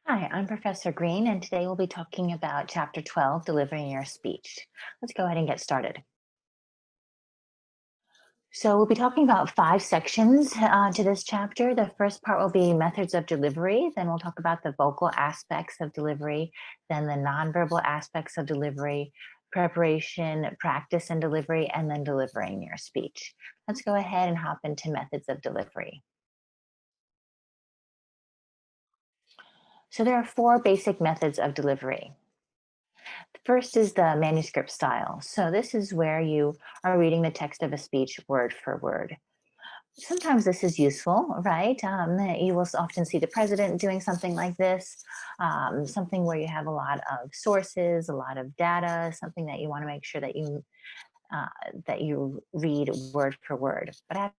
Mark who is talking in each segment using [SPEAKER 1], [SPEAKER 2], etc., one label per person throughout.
[SPEAKER 1] Hi, I'm Professor Green, and today we'll be talking about Chapter 12, Delivering Your Speech. Let's go ahead and get started. So, we'll be talking about five sections to this chapter. The first part will be methods of delivery. Then, we'll talk about the vocal aspects of delivery, then, the nonverbal aspects of delivery, preparation, practice, and delivery, and then delivering your speech. Let's go ahead and hop into methods of delivery. So, there are four basic methods of delivery. First is the manuscript style. So, this is where you are reading the text of a speech word for word. Sometimes this is useful, right? You will often see the president doing something like this, something where you have a lot of sources, a lot of data, something that you want to make sure uh, that you read word for word. But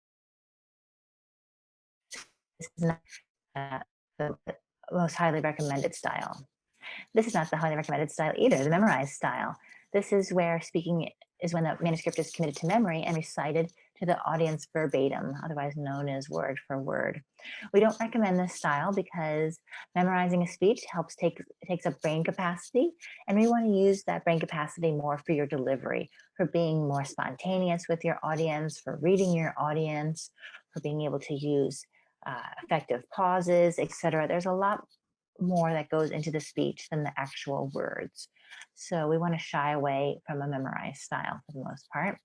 [SPEAKER 1] this is not uh, the most highly recommended style. This is not the highly recommended style either, the memorized style. This is where speaking is when the manuscript is committed to memory and recited to the audience verbatim, otherwise known as word for word. We don't recommend this style because memorizing a speech takes up brain capacity, and we want to use that brain capacity more for your delivery, for being more spontaneous with your audience, for reading your audience, for being able to use effective pauses, etc. There's a lot more that goes into the speech than the actual words. So we want to shy away from a memorized style for the most part.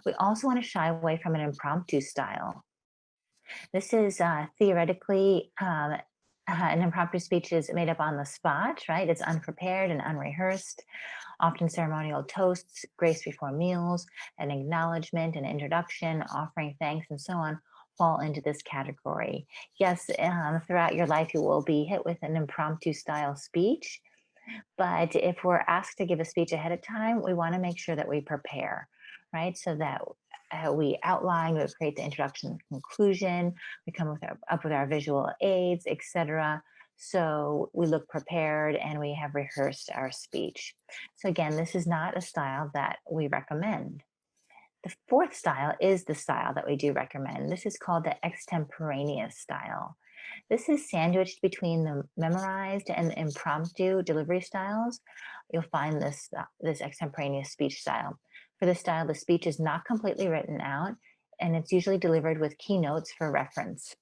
[SPEAKER 1] We also want to shy away from an impromptu style. This is theoretically an impromptu speech is made up on the spot, right? It's unprepared and unrehearsed. Often ceremonial toasts, grace before meals, an acknowledgement, an introduction, offering thanks, and so on fall into this category. Yes, throughout your life, you will be hit with an impromptu style speech. But if we're asked to give a speech ahead of time, we want to make sure that we prepare, right? So that we outline, we create the introduction and conclusion, we come up with our visual aids, etc. So we look prepared and we have rehearsed our speech. So again, this is not a style that we recommend. The fourth style is the style that we do recommend. This is called the extemporaneous style. This is sandwiched between the memorized and the impromptu delivery styles. You'll find this extemporaneous speech style. For this style, the speech is not completely written out, and it's usually delivered with keynotes for reference.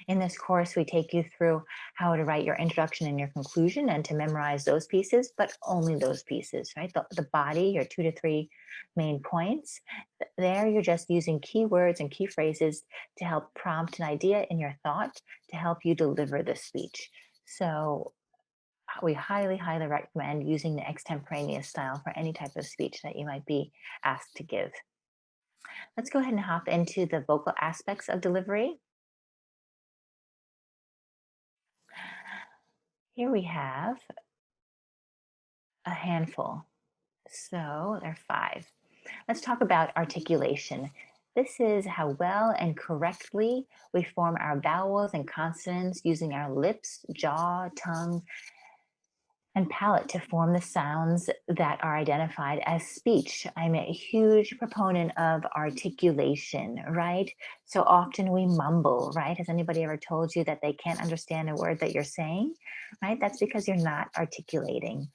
[SPEAKER 1] In this course, we take you through how to write your introduction and your conclusion and to memorize those pieces, but only those pieces, right? The body, your 2 to 3 main points. There, you're just using keywords and key phrases to help prompt an idea in your thought to help you deliver the speech. So, we highly, highly recommend using the extemporaneous style for any type of speech that you might be asked to give. Let's go ahead and hop into the vocal aspects of delivery. Here we have a handful. So there are five. Let's talk about articulation. This is how well and correctly we form our vowels and consonants using our lips, jaw, tongue, and palate to form the sounds that are identified as speech. I'm a huge proponent of articulation, right? So often we mumble, right? Has anybody ever told you that they can't understand a word that you're saying, right? That's because you're not articulating.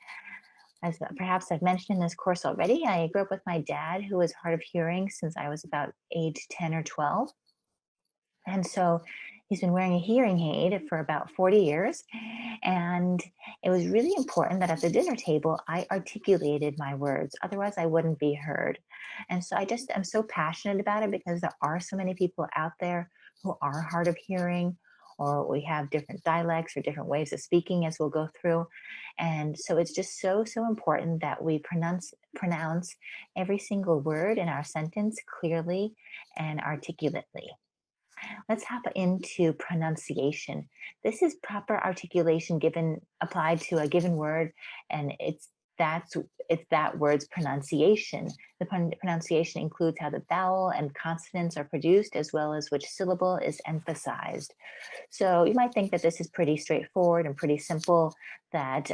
[SPEAKER 1] As perhaps I've mentioned in this course already, I grew up with my dad who was hard of hearing since I was about age 10 or 12. And so he's been wearing a hearing aid for about 40 years. And it was really important that at the dinner table, I articulated my words. Otherwise, I wouldn't be heard. And so I'm so passionate about it because there are so many people out there who are hard of hearing, or we have different dialects or different ways of speaking as we'll go through. And so it's just so, so important that we pronounce every single word in our sentence clearly and articulately. Let's hop into pronunciation. This is proper articulation given applied to a given word, and that's it's that word's pronunciation. The pronunciation includes how the vowel and consonants are produced, as well as which syllable is emphasized. So you might think that this is pretty straightforward and pretty simple. That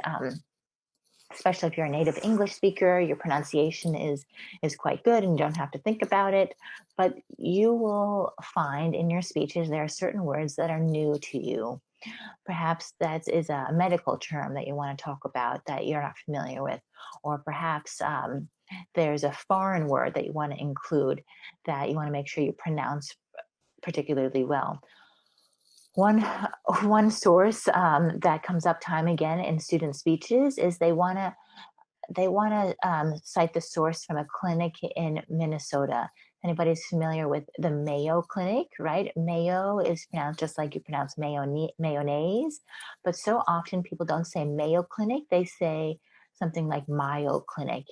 [SPEAKER 1] especially if you're a native English speaker, your pronunciation is quite good and you don't have to think about it. But you will find in your speeches there are certain words that are new to you. Perhaps that is a medical term that you want to talk about that you're not familiar with, or perhaps there's a foreign word that you want to include that you want to make sure you pronounce particularly well. One one source that comes up time again in student speeches is they want to cite the source from a clinic in Minnesota. Anybody's familiar with the Mayo Clinic, right? Mayo is pronounced just like you pronounce mayonnaise, but so often people don't say Mayo Clinic, they say something like Mayo Clinic.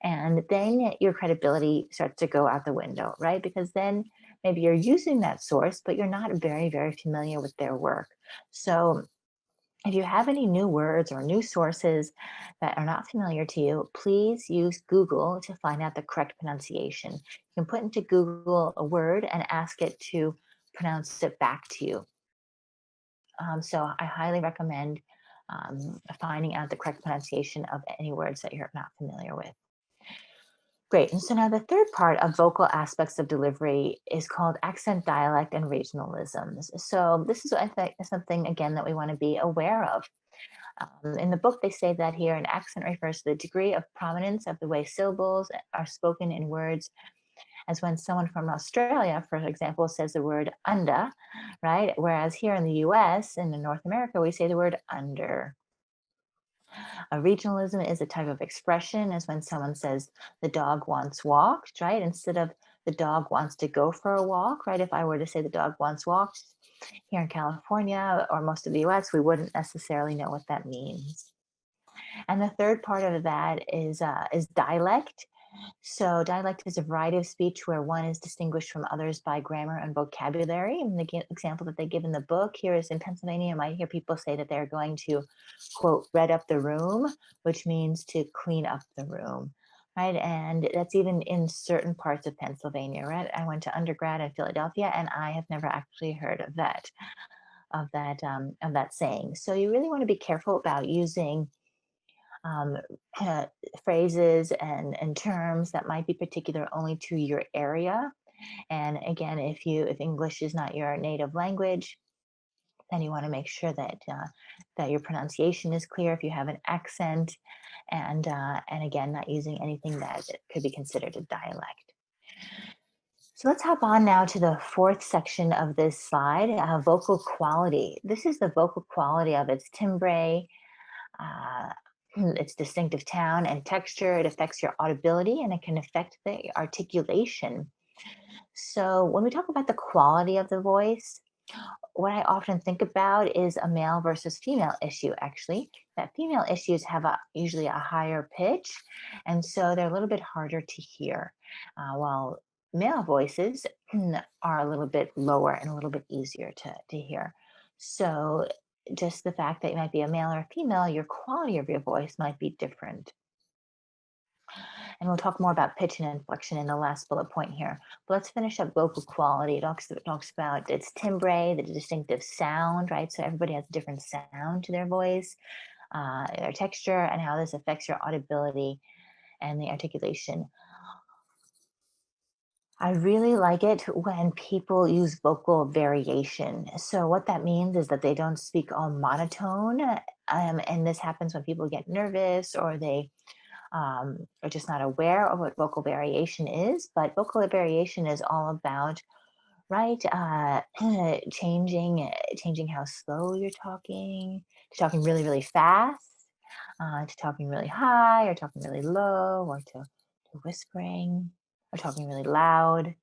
[SPEAKER 1] And then your credibility starts to go out the window, right? Because then maybe you're using that source, but you're not very, very familiar with their work. So if you have any new words or new sources that are not familiar to you, please use Google to find out the correct pronunciation. You can put into Google a word and ask it to pronounce it back to you. So I highly recommend finding out the correct pronunciation of any words that you're not familiar with. Great. And so now the third part of vocal aspects of delivery is called accent, dialect, and regionalisms. So this is, I think, something again that we want to be aware of. In the book, they say that here an accent refers to the degree of prominence of the way syllables are spoken in words, as when someone from Australia, for example, says the word under, right? Whereas here in the US, in North America, we say the word under. A regionalism is a type of expression, as when someone says the dog wants walked, right? Instead of the dog wants to go for a walk, right? If I were to say the dog wants walked here in California or most of the US, we wouldn't necessarily know what that means. And the third part of that is dialect. So dialect is a variety of speech where one is distinguished from others by grammar and vocabulary. And the example that they give in the book here is in Pennsylvania, you might hear people say that they're going to, quote, red up the room, which means to clean up the room, right? And that's even in certain parts of Pennsylvania, right? I went to undergrad in Philadelphia, and I have never actually heard of that saying. So you really want to be careful about using um, uh, phrases and terms that might be particular only to your area. And again, if English is not your native language, then you want to make sure that your pronunciation is clear. If you have an accent, and again, not using anything that could be considered a dialect. So let's hop on now to the fourth section of this slide, vocal quality. This is the vocal quality of its timbre, uh, its distinctive tone and texture. It affects your audibility and it can affect the articulation. So when we talk about the quality of the voice, what I often think about is a male versus female issue, actually. That female issues have usually a higher pitch, and so they're a little bit harder to hear, while male voices are a little bit lower and a little bit easier to hear. So just the fact that you might be a male or a female, your quality of your voice might be different. And we'll talk more about pitch and inflection in the last bullet point here. But let's finish up vocal quality. It talks about its timbre, the distinctive sound, right? So everybody has a different sound to their voice, their texture, and how this affects your audibility and the articulation. I really like it when people use vocal variation. So what that means is that they don't speak all monotone. And this happens when people get nervous or they are just not aware of what vocal variation is. But vocal variation is all about, right, changing how slow you're talking, to talking really, really fast, to talking really high, or talking really low, or to whispering, or talking really loud.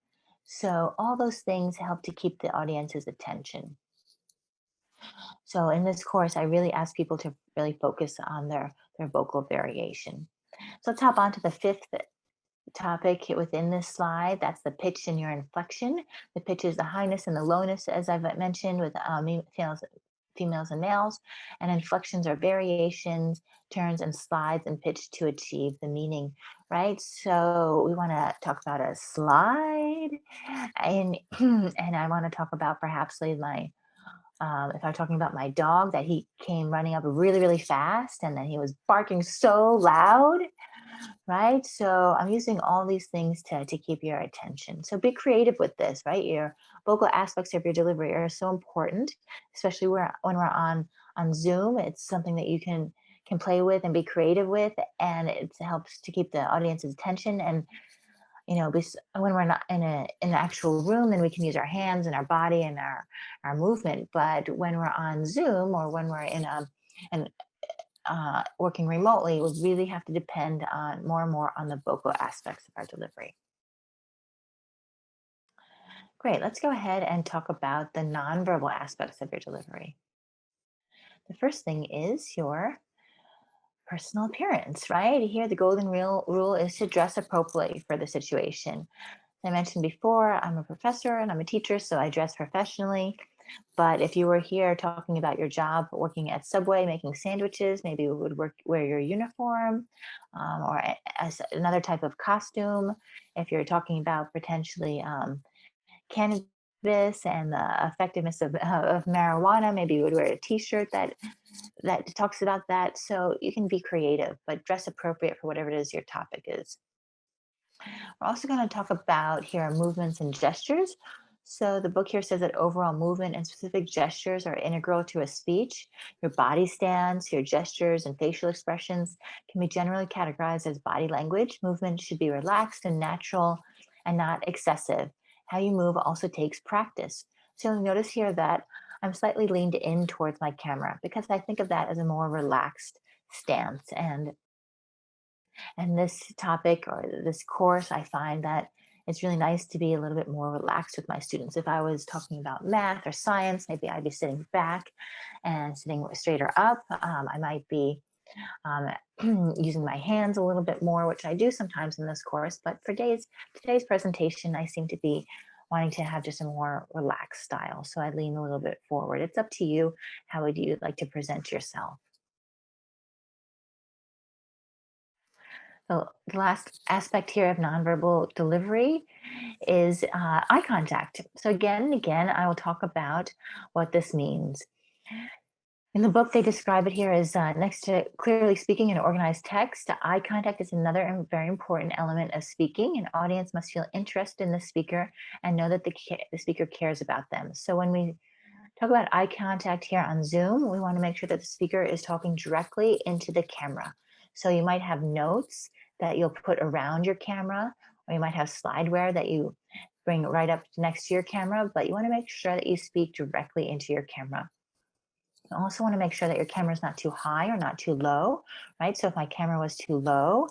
[SPEAKER 1] So all those things help to keep the audience's attention. So in this course, I really ask people to really focus on their vocal variation. So let's hop on to the fifth topic within this slide. That's the pitch and your inflection. The pitch is the highness and the lowness, as I've mentioned, with females and males. And inflections are variations, turns, and slides in pitch to achieve the meaning, right? So we want to talk about a slide, and and I want to talk about perhaps my if I'm talking about my dog, that he came running up really, really fast and then he was barking so loud. right? So I'm using all these things to keep your attention. So be creative with this, right? Your vocal aspects of your delivery are so important, especially when we're on Zoom. It's something that you can play with and be creative with, and it helps to keep the audience's attention. And when we're not in an actual room, then we can use our hands and our body and our movement. But when we're on Zoom or when we're in an working remotely, we really have to depend on more and more on the vocal aspects of our delivery. Great. Let's go ahead and talk about the nonverbal aspects of your delivery. The first thing is your personal appearance, right? Here, the golden rule is to dress appropriately for the situation. As I mentioned before, I'm a professor and I'm a teacher, so I dress professionally. But if you were here talking about your job working at Subway making sandwiches, maybe you would wear your uniform or as another type of costume. If you're talking about potentially cannabis and the effectiveness of marijuana, maybe you would wear a T-shirt that talks about that. So you can be creative, but dress appropriate for whatever it is your topic is. We're also going to talk about here movements and gestures. So the book here says that overall movement and specific gestures are integral to a speech. Your body stance, your gestures, and facial expressions can be generally categorized as body language. Movement should be relaxed and natural and not excessive. How you move also takes practice. So you'll notice here that I'm slightly leaned in towards my camera because I think of that as a more relaxed stance. And this topic or this course, I find that it's really nice to be a little bit more relaxed with my students. If I was talking about math or science, maybe I'd be sitting back and sitting straighter up. I might be um, using my hands a little bit more, which I do sometimes in this course. But for today's presentation, I seem to be wanting to have just a more relaxed style. So I lean a little bit forward. It's up to you. How would you like to present yourself? So the last aspect here of nonverbal delivery is eye contact. So again and again, I will talk about what this means. In the book, they describe it here as next to clearly speaking and organized text. Eye contact is another very important element of speaking. An audience must feel interested in the speaker and know that the speaker cares about them. So when we talk about eye contact here on Zoom, we want to make sure that the speaker is talking directly into the camera. So you might have notes that you'll put around your camera, or you might have slideware that you bring right up next to your camera, but you want to make sure that you speak directly into your camera. You also want to make sure that your camera is not too high or not too low, right? So if my camera was too low,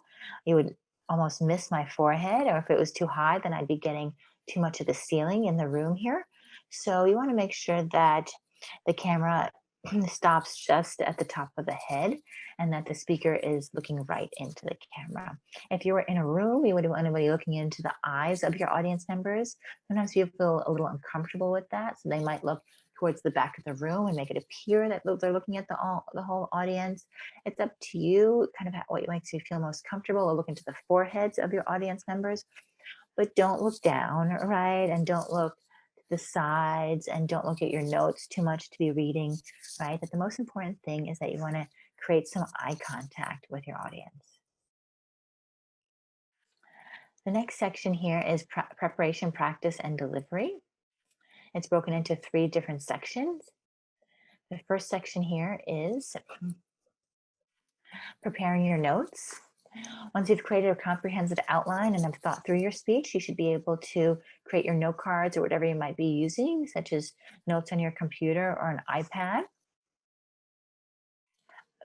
[SPEAKER 1] you would almost miss my forehead, or if it was too high, then I'd be getting too much of the ceiling in the room here. So you want to make sure that the camera stops just at the top of the head and that the speaker is looking right into the camera. If you were in a room, you would want to be looking into the eyes of your audience members. Sometimes you feel a little uncomfortable with that, so they might look towards the back of the room and make it appear that they're looking at the whole audience. It's up to you, kind of what makes you feel most comfortable, or look into the foreheads of your audience members, but don't look down, right? And don't look to the sides and don't look at your notes too much to be reading, right? But the most important thing is that you want to create some eye contact with your audience. The next section here is preparation, practice, and delivery. It's broken into 3 different sections. The first section here is preparing your notes. Once you've created a comprehensive outline and have thought through your speech, you should be able to create your note cards or whatever you might be using, such as notes on your computer or an iPad.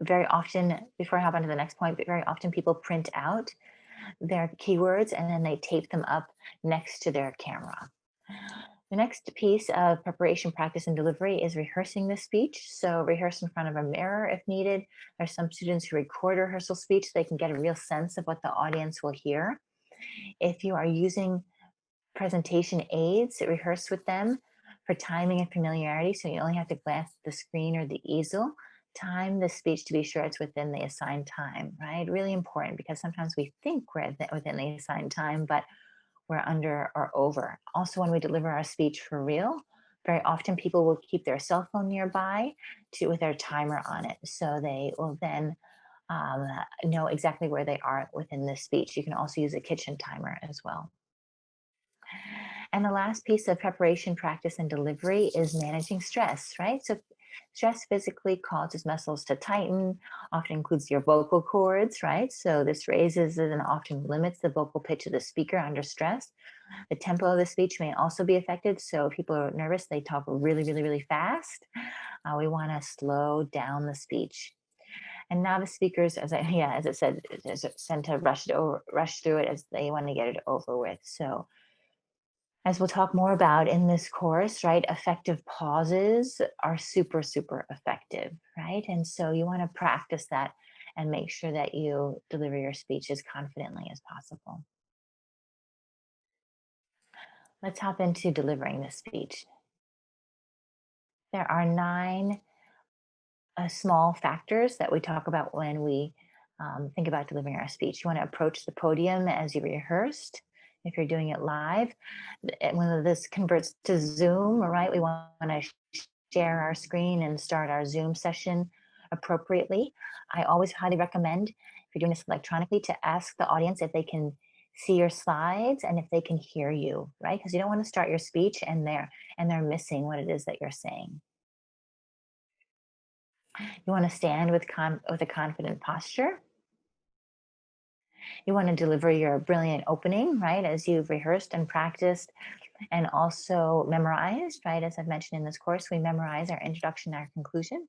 [SPEAKER 1] Very often, before I hop on to the next point, but very often people print out their keywords and then they tape them up next to their camera. The next piece of preparation, practice, and delivery is rehearsing the speech. So rehearse in front of a mirror if needed. There's some students who record rehearsal speech so they can get a real sense of what the audience will hear. If you are using presentation aids, rehearse with them for timing and familiarity. So you only have to glance at the screen or the easel. Time the speech to be sure it's within the assigned time, right? Really important because sometimes we think we're within the assigned time, but we're under or over. Also, when we deliver our speech for real, very often people will keep their cell phone nearby with their timer on it. So they will then know exactly where they are within this speech. You can also use a kitchen timer as well. And the last piece of preparation, practice, and delivery is managing stress, right? So, stress physically causes muscles to tighten, often includes your vocal cords, right? So, this raises and often limits the vocal pitch of the speaker under stress. The tempo of the speech may also be affected. So, if people are nervous, they talk really, really, really fast. We want to slow down the speech. And novice speakers, as I said, tend to rush through it as they want to get it over with. So, as we'll talk more about in this course, right, effective pauses are super, super effective, right? And so you want to practice that and make sure that you deliver your speech as confidently as possible. Let's hop into delivering the speech. There are 9 small factors that we talk about when we think about delivering our speech. You want to approach the podium as you rehearsed. If you're doing it live, and when this converts to Zoom, right, we want to share our screen and start our Zoom session appropriately. I always highly recommend, if you're doing this electronically, to ask the audience if they can see your slides and if they can hear you, right? Because you don't want to start your speech and they're missing what it is that you're saying. You want to stand with a confident posture. You want to deliver your brilliant opening, right, as you've rehearsed and practiced and also memorized, right? As I've mentioned in this course, we memorize our introduction and our conclusion.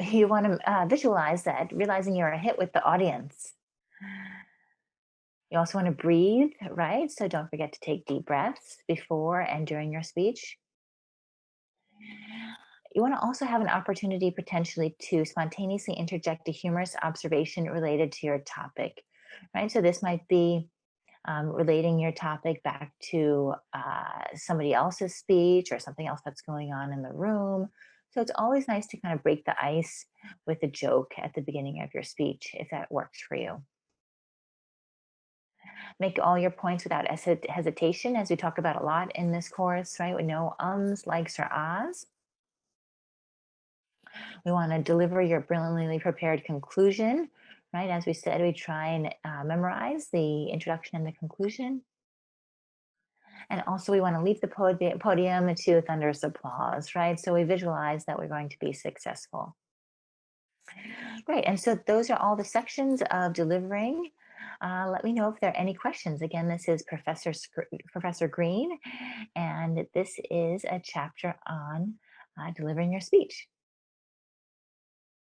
[SPEAKER 1] You want to visualize that, realizing you're a hit with the audience. You also want to breathe, right? So don't forget to take deep breaths before and during your speech. You want to also have an opportunity potentially to spontaneously interject a humorous observation related to your topic, right? So this might be relating your topic back to somebody else's speech or something else that's going on in the room. So it's always nice to kind of break the ice with a joke at the beginning of your speech if that works for you. Make all your points without hesitation, as we talk about a lot in this course, right? With no ums, likes, or ahs. We want to deliver your brilliantly prepared conclusion, right? As we said, we try and memorize the introduction and the conclusion. And also, we want to leave the podium to thunderous applause, right? So we visualize that we're going to be successful. Great. And so those are all the sections of delivering. Let me know if there are any questions. Again, this is Professor Green, and this is a chapter on delivering your speech.